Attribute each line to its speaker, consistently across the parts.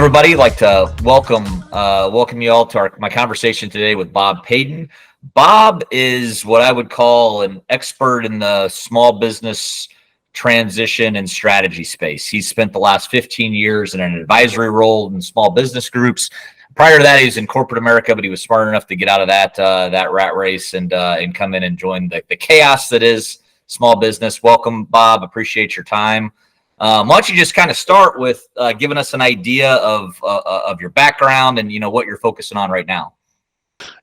Speaker 1: everybody. I'd like to welcome you all to my conversation today with Bob Payton. Bob is what I would call an expert in the small business transition and strategy space. He's spent the last 15 years in an advisory role in small business groups. Prior to that, he was in corporate America, but he was smart enough to get out of that rat race and come in and join the chaos that is small business. Welcome, Bob. Appreciate your time. Why don't you just kind of start with giving us an idea of your background and what you're focusing on right now?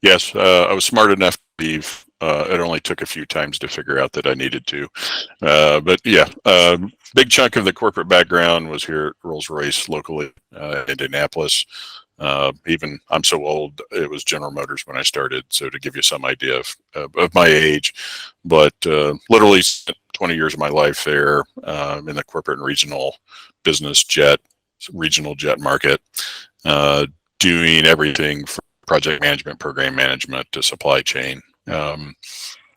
Speaker 2: Yes, I was smart enough to leave. It only took a few times to figure out that I needed to. But yeah, big chunk of the corporate background was here at Rolls-Royce locally, Indianapolis. Even I'm so old, it was General Motors when I started. So to give you some idea of my age, but literally spent 20 years of my life there in the corporate and regional regional jet market, doing everything from project management, program management to supply chain. And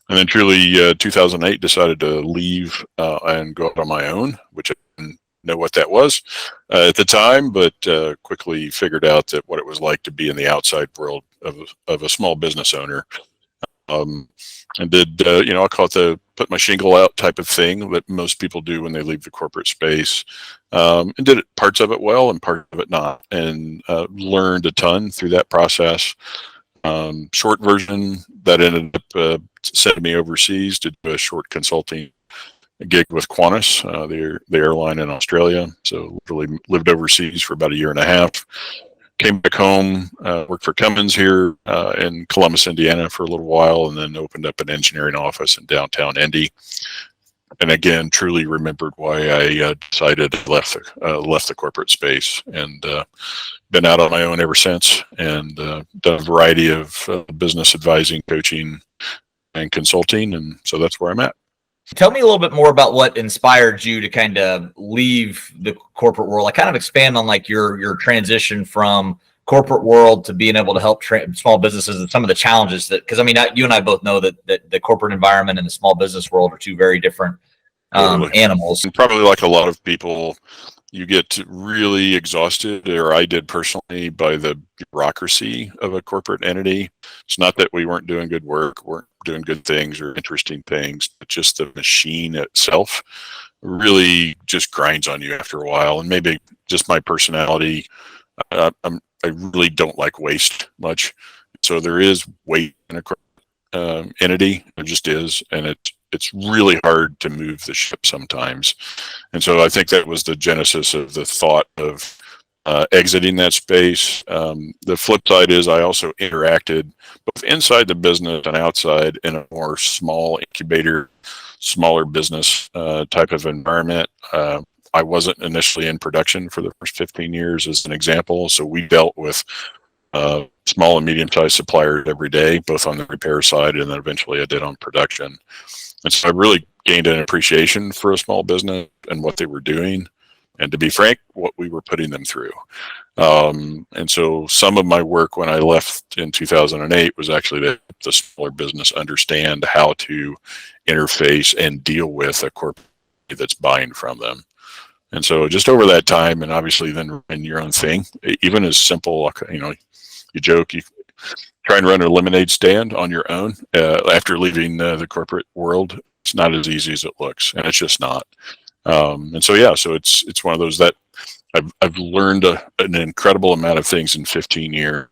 Speaker 2: then truly 2008 decided to leave and go out on my own, which I didn't know what that was at the time, but quickly figured out that what it was like to be in the outside world of a small business owner. And did, I'll call it the put my shingle out type of thing that most people do when they leave the corporate space, and did parts of it well and part of it not, and learned a ton through that process. Short version, that ended up sending me overseas to do a short consulting gig with Qantas, the airline in Australia. So literally lived overseas for about a year and a half. Came back home, worked for Cummins here in Columbus, Indiana for a little while, and then opened up an engineering office in downtown Indy. And again, truly remembered why I decided to left the corporate space, and been out on my own ever since, and done a variety of business advising, coaching, and consulting, and so that's where I'm at.
Speaker 1: Tell me a little bit more about what inspired you to kind of leave the corporate world. Like, kind of expand on like your transition from corporate world to being able to help small businesses and some of the challenges that, because I mean, you and I both know that the corporate environment and the small business world are two very different animals.
Speaker 2: And probably like a lot of people, you get really exhausted, or I did personally, by the bureaucracy of a corporate entity. It's not that we weren't doing good work, weren't doing good things or interesting things, but just the machine itself really just grinds on you after a while. And maybe just my personality, I really don't like waste much. So there is weight in a corporate entity. There just is, and it's really hard to move the ship sometimes. And so I think that was the genesis of the thought of exiting that space. The flip side is I also interacted both inside the business and outside in a more small incubator, smaller business type of environment. I wasn't initially in production for the first 15 years as an example. So we dealt with small and medium-sized suppliers every day, both on the repair side, and then eventually I did on production. And so I really gained an appreciation for a small business and what they were doing, and to be frank, what we were putting them through. And so some of my work when I left in 2008 was actually to help the smaller business understand how to interface and deal with a corporate that's buying from them. And so just over that time, and obviously then run your own thing, even as simple, you joke, you try and run a lemonade stand on your own after leaving the corporate world. It's not as easy as it looks, and it's just not. And so, yeah, so it's one of those that I've learned an incredible amount of things in 15 years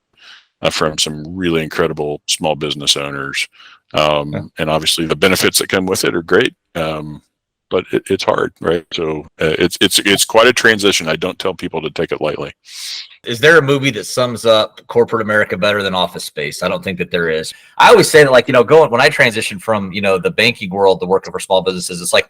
Speaker 2: from some really incredible small business owners. And obviously the benefits that come with it are great. But it's hard, right? So it's quite a transition. I don't tell people to take it lightly.
Speaker 1: Is there a movie that sums up corporate America better than Office Space? I don't think that there is. I always say that, like, when I transitioned from, the banking world to working for small businesses, it's like,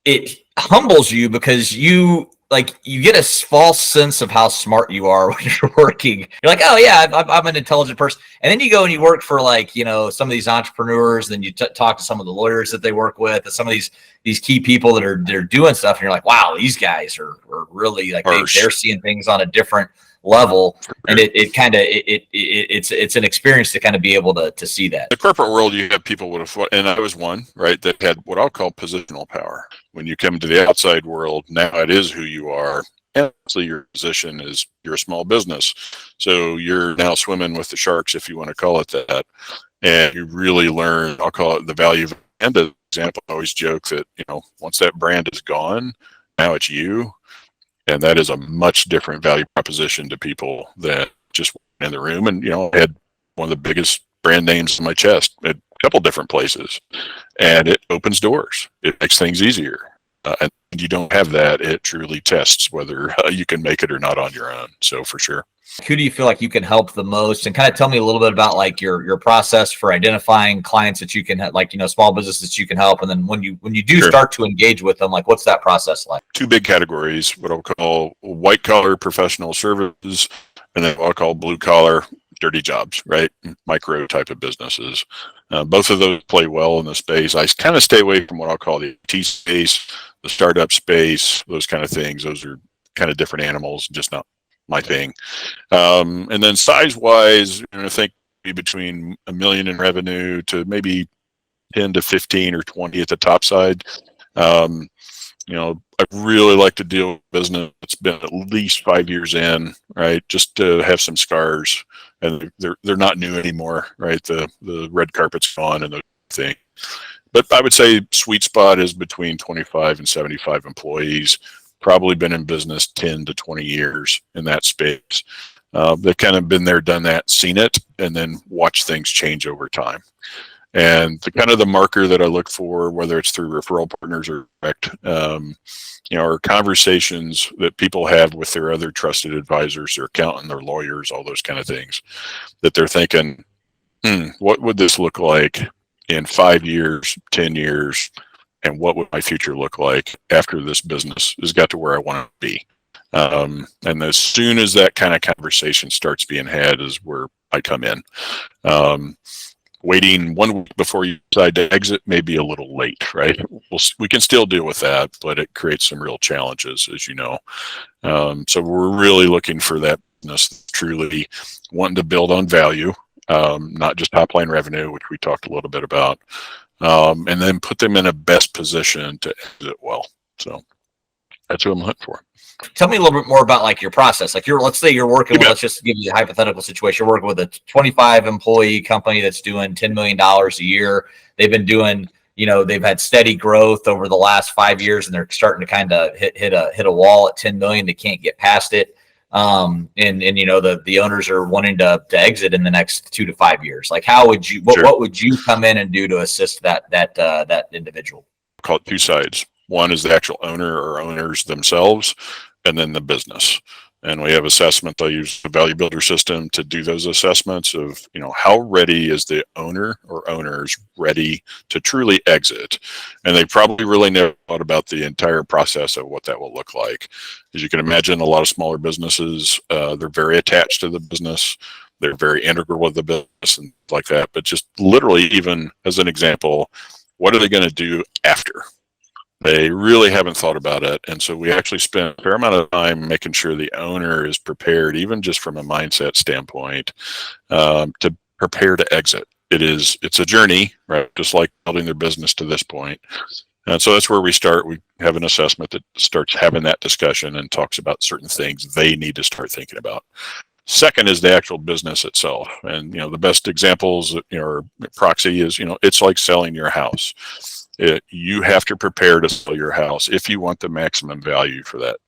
Speaker 1: it humbles you because you get a false sense of how smart you are when you're working. You're like, oh yeah, I'm an intelligent person. And then you go and you work for some of these entrepreneurs, then you talk to some of the lawyers that they work with, and some of these key people that are doing stuff. And you're like, wow, these guys are really like, they're seeing things on a different level. And it's an experience to kind of be able to see that.
Speaker 2: In the corporate world, you have people with, and I was one, right, that had what I'll call positional power. When you come to the outside world, now it is who you are, And obviously your position is you're a small business. So you're now swimming with the sharks, if you want to call it that. And you really learn, I'll call it the value of and an example. I always joke that, once that brand is gone, now it's you. And that is a much different value proposition to people than just in the room. And, I had one of the biggest brand names in my chest at a couple different places, and it opens doors. It makes things easier. And you don't have that, it truly tests whether you can make it or not on your own. So for sure.
Speaker 1: Who do you feel like you can help the most? And kind of tell me a little bit about like your process for identifying clients that you can like, small businesses that you can help. And then when you do
Speaker 2: Sure.
Speaker 1: start to engage with them, like what's that process like?
Speaker 2: Two big categories, what I'll call white collar professional services, and then what I'll call blue collar dirty jobs, right? Micro type of businesses. Both of those play well in the space. I kind of stay away from what I'll call the IT space, the startup space, those kind of things. Those are kind of different animals, just not my thing. And then size wise, I think between $1 million in revenue to maybe 10 to 15 or 20 at the top side. I really like to deal with business that's been at least 5 years in, right? Just to have some scars, and they're not new anymore, right? The red carpet's gone and the thing. But I would say sweet spot is between 25 and 75 employees. Probably been in business 10 to 20 years in that space. They've kind of been there, done that, seen it, and then watch things change over time. And the kind of the marker that I look for, whether it's through referral partners or direct, or conversations that people have with their other trusted advisors, their accountant, their lawyers, all those kind of things, that they're thinking, what would this look like in 5 years, 10 years, and what would my future look like after this business has got to where I want to be? And as soon as that kind of conversation starts being had is where I come in. Waiting 1 week before you decide to exit may be a little late, right? We can still deal with that, but it creates some real challenges, as you know. So we're really looking for that business truly wanting to build on value, not just top line revenue, which we talked a little bit about, and then put them in a best position to exit well. So that's what I'm looking for.
Speaker 1: Tell me a little bit more about like your process. Like let's say you're working with, let's just give you a hypothetical situation. You're working with a 25 employee company that's doing $10 million a year. They've been doing, they've had steady growth over the last 5 years, and they're starting to kind of hit a wall at 10 million. They can't get past it. And the owners are wanting to exit in the next 2 to 5 years. Like how would you, what would you come in and do to assist that individual?
Speaker 2: I call it two sides. One is the actual owner or owners themselves, and then the business. And we have assessment. I use the Value Builder system to do those assessments of, how ready is the owner or owners ready to truly exit? And they probably really never thought about the entire process of what that will look like. As you can imagine, a lot of smaller businesses, they're very attached to the business. They're very integral with the business and like that. But just literally, even as an example, what are they going to do after? They really haven't thought about it. And so we actually spent a fair amount of time making sure the owner is prepared, even just from a mindset standpoint, to prepare to exit. It's a journey, right? Just like building their business to this point. And so that's where we start. We have an assessment that starts having that discussion and talks about certain things they need to start thinking about. Second is the actual business itself. And, the best examples, or proxy is, it's like selling your house. You have to prepare to sell your house if you want the maximum value for that,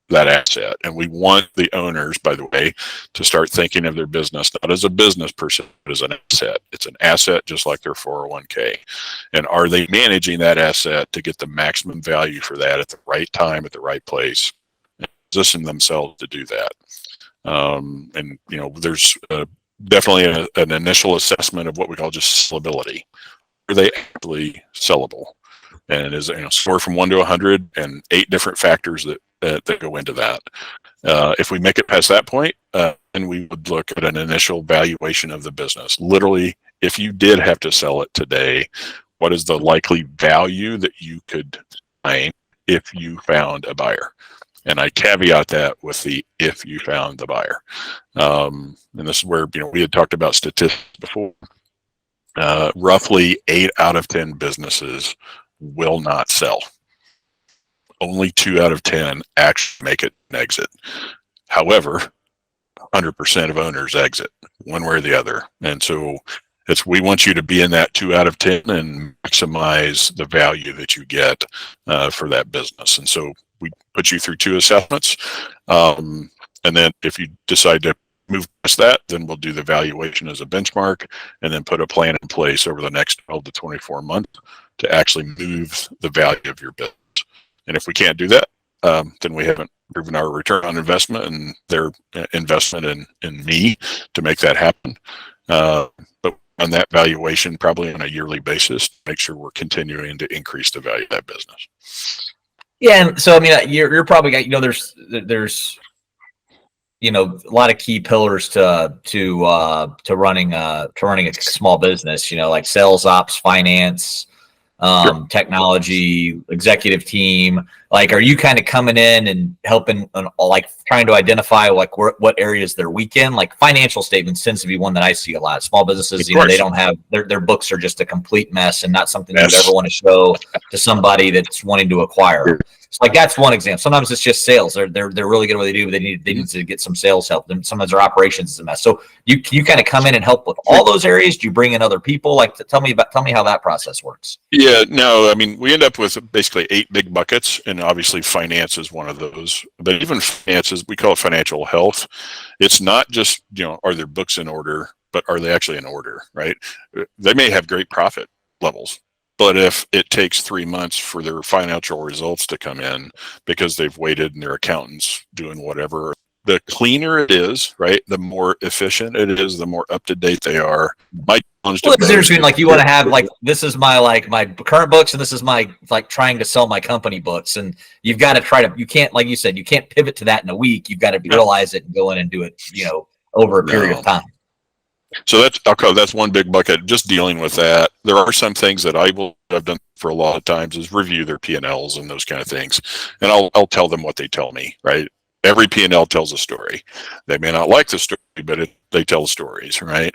Speaker 2: that asset. And we want the owners, by the way, to start thinking of their business, not as a business person, but as an asset. It's an asset just like their 401k. And are they managing that asset to get the maximum value for that at the right time, at the right place, and position themselves to do that? There's definitely an initial assessment of what we call just sellability. Are they actually sellable? And it is score from 1 to 100, and 8 different factors that go into that. If we make it past that point, then we would look at an initial valuation of the business. Literally, if you did have to sell it today, what is the likely value that you could find if you found a buyer? And I caveat that with the if you found the buyer. And this is where we had talked about statistics before. Roughly 8 out of 10 businesses will not sell. only 2 out of 10 actually make it an exit. However, 100% of owners exit one way or the other. And so we want you to be in that 2 out of 10 and maximize the value that you get for that business. And so we put you through 2 assessments. And then if you decide to move past that, then we'll do the valuation as a benchmark and then put a plan in place over the next 12 to 24 months to actually move the value of your business. And if we can't do that, then we haven't proven our return on investment and their investment in me to make that happen. But on that valuation, probably on a yearly basis, make sure we're continuing to increase the value of that business.
Speaker 1: Yeah, and so I mean, you're probably got, there's a lot of key pillars to running a small business. Like sales, ops, finance,
Speaker 2: Sure.
Speaker 1: technology, executive team. Like, are you kind of coming in and helping, like trying to identify like what areas they're weak in? Like financial statements tends to be one that I see a lot. Small businesses, they don't have their books are just a complete mess and not something you would ever want to show to somebody that's wanting to acquire. So like that's one example. Sometimes it's just sales. They're really good at what they do, but they need to get some sales help. Then sometimes their operations is a mess. So you kind of come in and help with all those areas. Do you bring in other people? Like tell me how that process works.
Speaker 2: Yeah, no, I mean, we end up with basically 8 big buckets, and obviously finance is one of those. But even finances, we call it financial health. It's not just, are their books in order, but are they actually in order, right? They may have great profit levels, but if it takes 3 months for their financial results to come in because they've waited and their accountant's doing whatever, the cleaner it is, right, the more efficient it is, the more up to date they are. My challenge to
Speaker 1: there's like you want to have like this is my current books and this is my like trying to sell my company books, and you've got to you can't, like you said, you can't pivot to that in a week. You've got to realize it and go in and do it, over a period of time.
Speaker 2: So that's one big bucket, just dealing with that. There are some things that I've done for a lot of times is review their P&Ls and those kind of things. And I'll tell them what they tell me, right? Every P&L tells a story. They may not like the story, but they tell stories, right?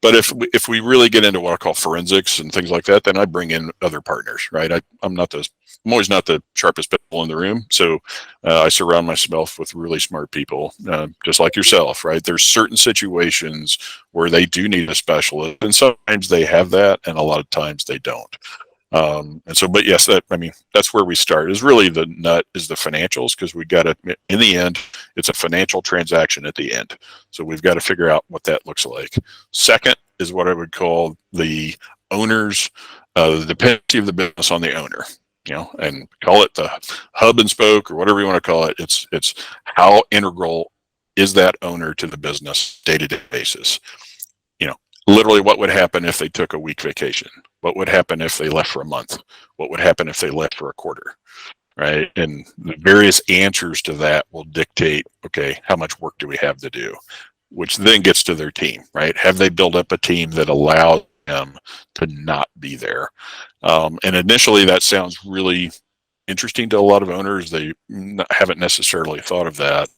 Speaker 2: But if we really get into what I call forensics and things like that, then I bring in other partners, right? I'm always not the sharpest people in the room. So I surround myself with really smart people, just like yourself, right? There's certain situations where they do need a specialist, and sometimes they have that, and a lot of times they don't. But yes, that's where we start. Is really the nut is the financials, because we got to, in the end, it's a financial transaction at the end. So we've got to figure out what that looks like. Second is what I would call the owner's, the dependency of the business on the owner, and call it the hub and spoke or whatever you want to call it. It's how integral is that owner to the business day-to-day basis. Literally what would happen if they took a week vacation? What would happen if they left for a month? What would happen if they left for a quarter? Right? And the various answers to that will dictate, okay, how much work do we have to do? Which then gets to their team, right? Have they built up a team that allows them to not be there? And initially that sounds really interesting to a lot of owners. They haven't necessarily thought of that.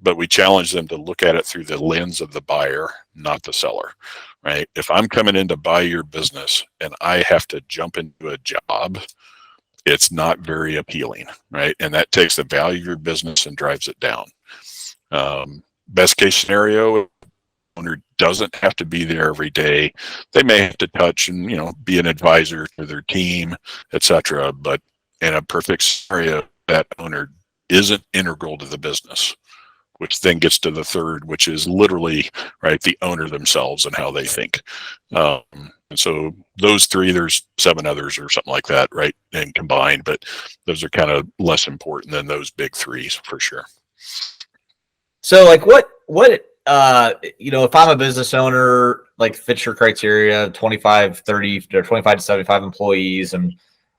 Speaker 2: But we challenge them to look at it through the lens of the buyer, not the seller, right? If I'm coming in to buy your business and I have to jump into a job, it's not very appealing, right? And that takes the value of your business and drives it down. Best case scenario, owner doesn't have to be there every day. They may have to touch and, be an advisor to their team, etc. But in a perfect scenario, that owner isn't integral to the business, which then gets to the third, which is literally, right, the owner themselves and how they think. And so those 3, there's 7 others or something like that, right, and combined, but those are kind of less important than those big 3s for sure.
Speaker 1: So like what if I'm a business owner, like fits your criteria, 25, 30 or 25 to 75 employees and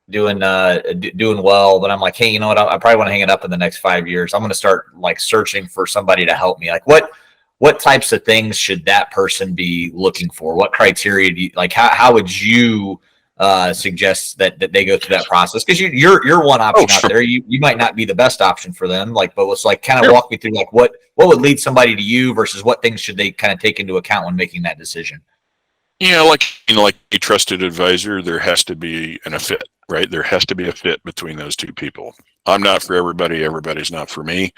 Speaker 1: doing well, but I'm like, hey, you know what? I probably want to hang it up in the next 5 years. I'm going to start like searching for somebody to help me. Like what types of things should that person be looking for? What criteria do you like? How would you suggest that they go through that process? Because you're one option out there. You might not be the best option for them. Like, but let's like kind of walk me through like what would lead somebody to you versus what things should they kind of take into account when making that decision?
Speaker 2: Like a trusted advisor, there has to be a fit. right? There has to be a fit between those two people. I'm not for everybody. Everybody's not for me.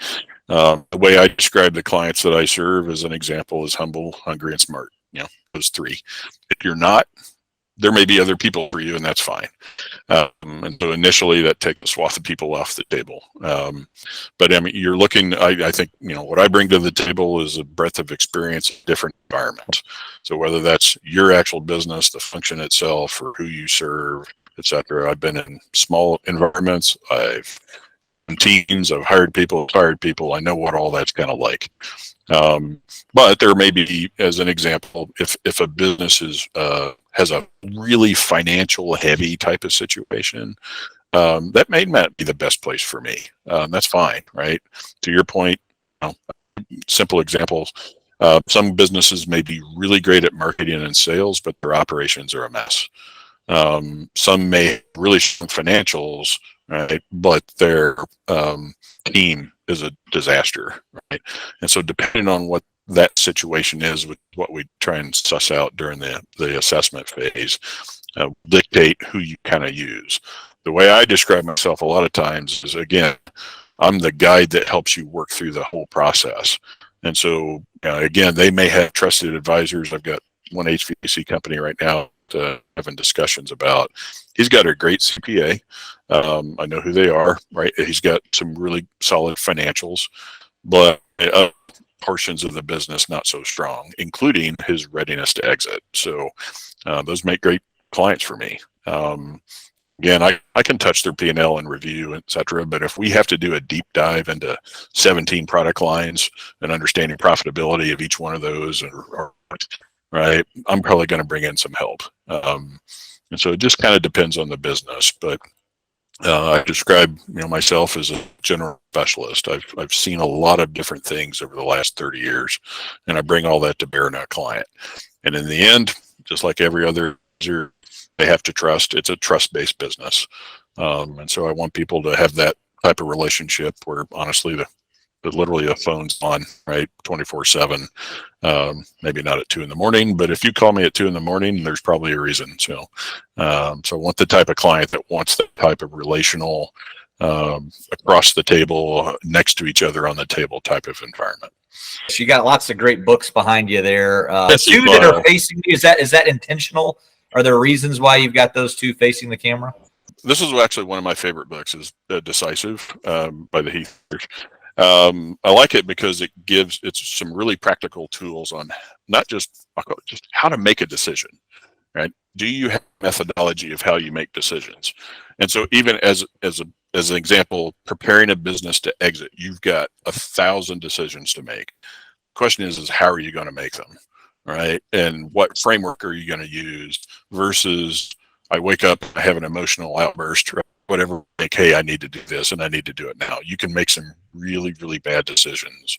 Speaker 2: The way I describe the clients that I serve as an example is humble, hungry, and smart. Those three. If you're not, there may be other people for you, and that's fine. And so initially that takes a swath of people off the table. But I mean, you're looking, I think, what I bring to the table is a breadth of experience in different environments. So whether that's your actual business, the function itself, or who you serve, et cetera. I've been in small environments. I've in teams. I've hired people, fired people. I know what all that's kind of like. But there may be, as an example, if a business has a really financial heavy type of situation, that may not be the best place for me. That's fine, right? To your point, simple examples. Some businesses may be really great at marketing and sales, but their operations are a mess. Some may have really strong financials, right? But their team is a disaster, right? And so depending on what that situation is, with what we try and suss out during the assessment phase, dictate who you kind of use. The way I describe myself a lot of times is, again, I'm the guide that helps you work through the whole process. And so, again, they may have trusted advisors. I've got one HVAC company right now having discussions about. He's got a great CPA. I know who they are, right? He's got some really solid financials, but portions of the business not so strong, including his readiness to exit. So those make great clients for me. Again, I can touch their P&L and review, et cetera, but if we have to do a deep dive into 17 product lines and understanding profitability of each one of those, right, I'm probably going to bring in some help. And so it just kind of depends on the business. But I describe myself as a general specialist. I've seen a lot of different things over the last 30 years, and I bring all that to bear on a client. And in the end, just like every other user, they have to trust. It's a trust-based business. And so I want people to have that type of relationship where, honestly, literally the phone's on, right, 24/7. Maybe not at 2 a.m, but if you call me at 2 a.m, there's probably a reason. So I want the type of client that wants that type of relational, across the table, next to each other on the table type of environment.
Speaker 1: So you got lots of great books behind you there.
Speaker 2: Yes,
Speaker 1: Two that are facing you. Is that intentional? Are there reasons why you've got those two facing the camera?
Speaker 2: This is actually one of my favorite books, is Decisive, by the Heathers. I like it because it's some really practical tools on not just how to make a decision, right? Do you have a methodology of how you make decisions? And so even as an example, preparing a business to exit, you've got 1,000 decisions to make. The question is how are you going to make them, right? And what framework are you going to use versus I wake up, I have an emotional outburst, right? Whatever, like, hey, I need to do this and I need to do it now. You can make some really, really bad decisions.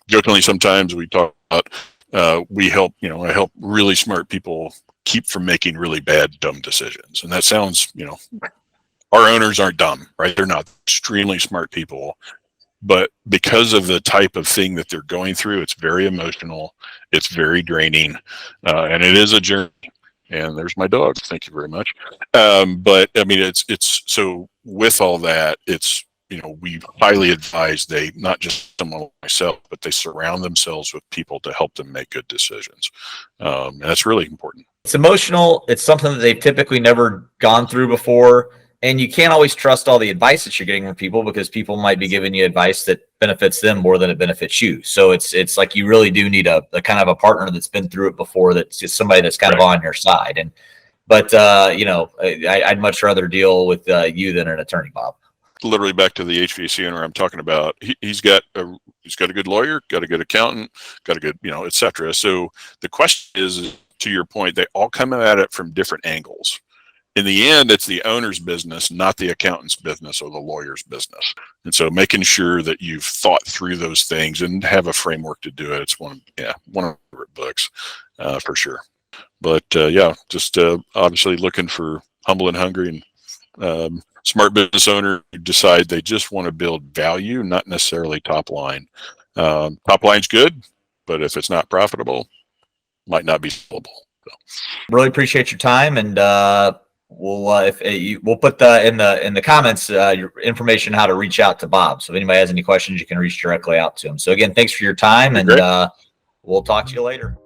Speaker 2: Jokingly, sometimes we talk about, I help really smart people keep from making really bad, dumb decisions. And that sounds, our owners aren't dumb, right? They're not extremely smart people, but because of the type of thing that they're going through, it's very emotional, it's very draining, and it is a journey. And there's my dog. Thank you very much. But I mean, it's so with all that, it's, we highly advise they, not just someone like myself, but they surround themselves with people to help them make good decisions. And that's really important.
Speaker 1: It's emotional. It's something that they've typically never gone through before. And you can't always trust all the advice that you're getting from people, because people might be giving you advice that benefits them more than it benefits you. So it's like you really do need a kind of a partner that's been through it before, that's just somebody that's kind of on your side. But I'd much rather deal with you than an attorney, Bob.
Speaker 2: Literally back to the HVAC owner I'm talking about. He's got a good lawyer, got a good accountant, got a good, et cetera. So the question is, to your point, they all come at it from different angles. In the end, it's the owner's business, not the accountant's business or the lawyer's business. And so making sure that you've thought through those things and have a framework to do it. It's one of my favorite books, for sure. But just obviously looking for humble and hungry and smart business owner who decide they just want to build value, not necessarily top line. Top line's good, but if it's not profitable, might not be sellable. So.
Speaker 1: Really appreciate your time, and we'll put in the comments your information how to reach out to Bob. So if anybody has any questions, you can reach directly out to him. So again, thanks for your time, and we'll talk to you later.